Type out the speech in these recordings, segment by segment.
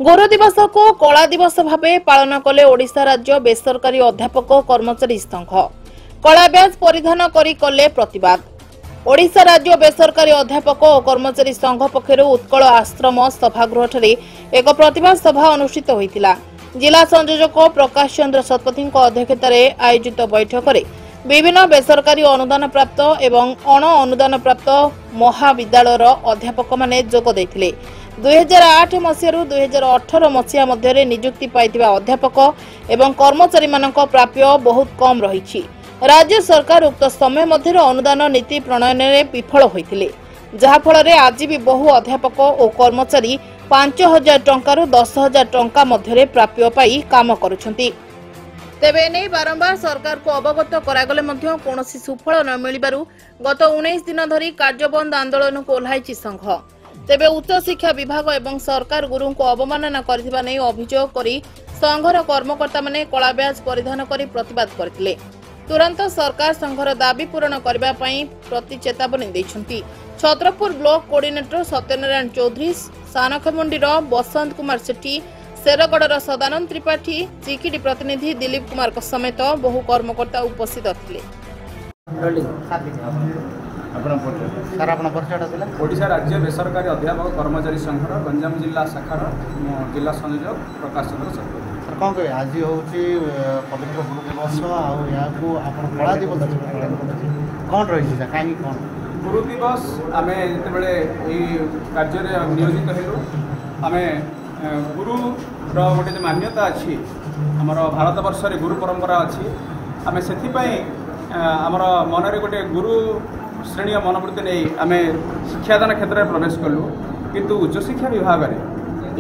गुरु दिवस को कला दिवस भावे पालन कले ओडिशा राज्य बेसरकारी अध्यापक कर्मचारी संघ कला बैज परिधान करी कले प्रतिवाद। ओडिशा राज्य बेसरकारी अध्यापक और कर्मचारी संघ पक्षर उत्कल आश्रम सभागृह एक प्रतिवाद सभा अनुष्ठित होइतिला। जिला संयोजक प्रकाश चंद्र शतपथी अध्यक्षतार आयोजित बैठक में विभिन्न बेसरकारी अनुदान प्राप्त एवं अण अनुदान प्राप्त महाविद्यालयर अध्यापक माने जोग देथिले। 2008 मसीह 2018 मसीहा मध्य नियुक्ति पाइथिबा अध्यापक एवं कर्मचारी मानक प्राप्य बहुत कम रही। राज्य सरकार उक्त समय मध्य अनुदान नीति प्रणयन में विफल होइथिले, जहा फल आज भी बहु अध्यापक और कर्मचारी 5,000 टंकार 10,000 टंका मध्य प्राप्य पाई काम करुछंती। तेबे नहीं बारंबार सरकार को अवगत करागले मध्य कोनोसी सुफल न मिलिबारु गत 19 दिन धरी कार्यबंद आंदोलन को ओह्लाइछि संघ। तेबे उच्च शिक्षा विभाग एवं सरकार गुरु को अवमानना करथिबा नै अभियोग करी संघर कर्मकर्ता माने कला बैज परिधान करी प्रतिवाद करथिले। तुरंत सरकार संघर दाबी पूरण करबा पई प्रति चेतावनी दैछंती। छत्रपुर ब्लॉक कोऑर्डिनेटर सत्यनारायण चौधरी, सानखमुंडीर बसंत कुमार सेठी, शेरगढ़ सदानंद त्रिपाठी, चिकिटी प्रतिनिधि दिलीप कुमार समेत बहु कर्मकर्ता उपस्थित थिले। ओडिशा राज्य बेसरकारी अध्यापक कर्मचारी संघर गंजाम जिला शाखार जिला संयोजक प्रकाश चंद्र शतपथी। कौन कहे आज हूँ पवित्र गुरु दिवस कला दिवस कौन रही कहीं कौन गुरु दिवस आम जो कार्य नियोजित हेलु आम गुरु गोटे मान्यता अच्छी आमर भारत वर्ष गुरु परंपरा अच्छी आम से आमर मनरे गोटे गुरु श्रेणी मनोवृत्ति नहीं आम शिक्षादान क्षेत्र में प्रवेश कलु, किंतु उच्च शिक्षा विभाग में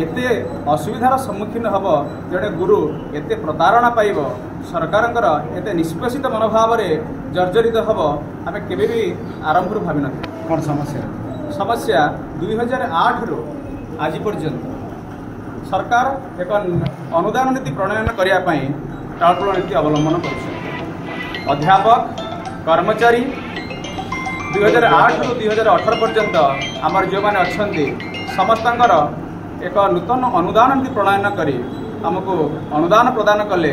एते असुविधार सम्मुखीन हम जड़े गुरु एते प्रतारणा पाइब सरकार एते निष्पेषित मनोभाव में जर्जरित हम आम केबे भी आरंभ भाव न। कौन समस्या 2008 रु आज पर्यंत सरकार एक अनुदान नीति प्रणयन करने टालटुल नीति अवलंबन कर अध्यापक कर्मचारी 2008 रु 2018 पर्यंत आमर जो मैंने अच्छा समस्त एक नूतन अनुदान नीति प्रणयन कर आमको अनुदान प्रदान कले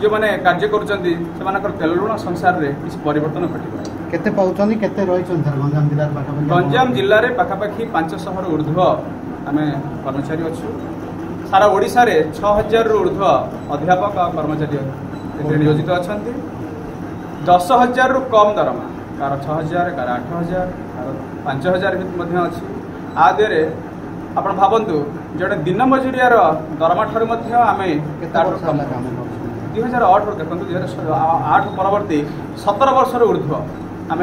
जो मैंने कार्य कर तेल लुण संसार में किसी परिवर्तन घटे। गंजाम जिले में पाखापाखि 500 रु ऊर्ध्व आम कर्मचारी अच्छु। सारा ओडिशा रे 6,000 रु ऊर्ध्व अध्यापक और कर्मचारी नियोजित अच्छा। 10,000 रु कम दरमा कार 6,000 कार 8,000 कार 5,000 अच्छी। आदि आप भावतु जोड़े दिन मजुरियार दरमा ठार आम 2008 देखो 2008 परवर्ती 17 वर्ष ऊर्ध्व आम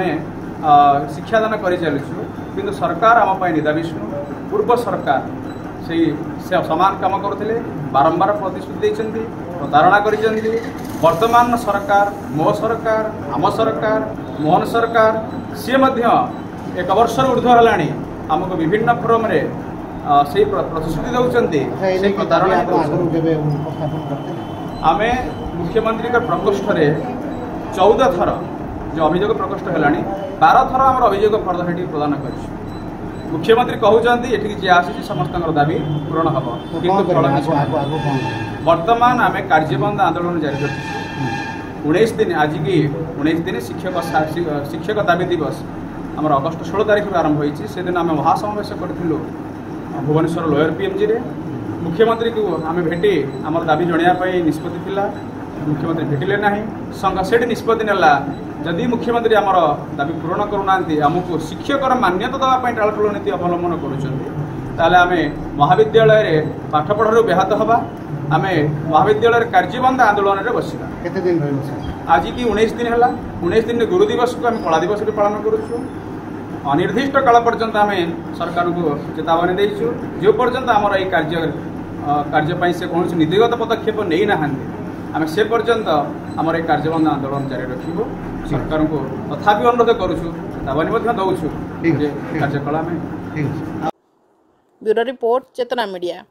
शिक्षादान कर चलुँ, किंतु सरकार आम निदा विष्णु पूर्व सरकार से समान काम करते बारंबार प्रतिश्रुति देते प्रतारणा कर। वर्तमान सरकार मो सरकार आम सरकार मोहन सरकार सी एक वर्ष ऊर्ध्व है आमको विभिन्न फोरम रे से प्रतिश्रुति दौरान प्रतारणा। आम मुख्यमंत्री प्रकोष्ठ रे 14 थर जो अभियोग प्रकोष्ठ है 12 थर आम अभियोग फर्द से प्रदान कर। मुख्यमंत्री कहते ये जी आसी समस्त दाबी पूरण हम, किंतु वर्तमान आम कार्यबंद आंदोलन जारी रखी 19 दिन आज की 19 दिन शिक्षक दाबी दिवस आम अगस्ट 16 तारीख आरंभ होती से दिन आम महासमावेश करूँ भुवनेश्वर लोयर पीएमजी रे। मुख्यमंत्री को आम भेटी आम दाबी जनायापी निष्पत्ति था, मुख्यमंत्री भेटिले ना संघ से निष्पत्ति नेला जदि मुख्यमंत्री आमर दाबी पूरण करूना आमको शिक्षकर मान्यता देवाई टालटुल नीति अवलंबन करें महाविद्यालय में पाठ पढ़ार व्याहत हवा आम महाविद्यालय कार्यबंद आंदोलन में बसवा। केते दिन आज की 19 दिन है 19 दिन गुरु दिवस को आम कला दिवस पालन करुँ। अनिर्दिष्ट काल पर्यंत आम सरकार को चेतावनी देचु जो पर्यंत आमर ये कार्य से कौन नीतिगत पदक्षेप नहीं ना आम से पर्यंत आमर ये कार्यबंद आंदोलन जारी रखू। सरकार को तथापि अनुरोध करुँ चेतावनी दौचु कार्यकला में। ब्यूरो रिपोर्ट चेतना मीडिया।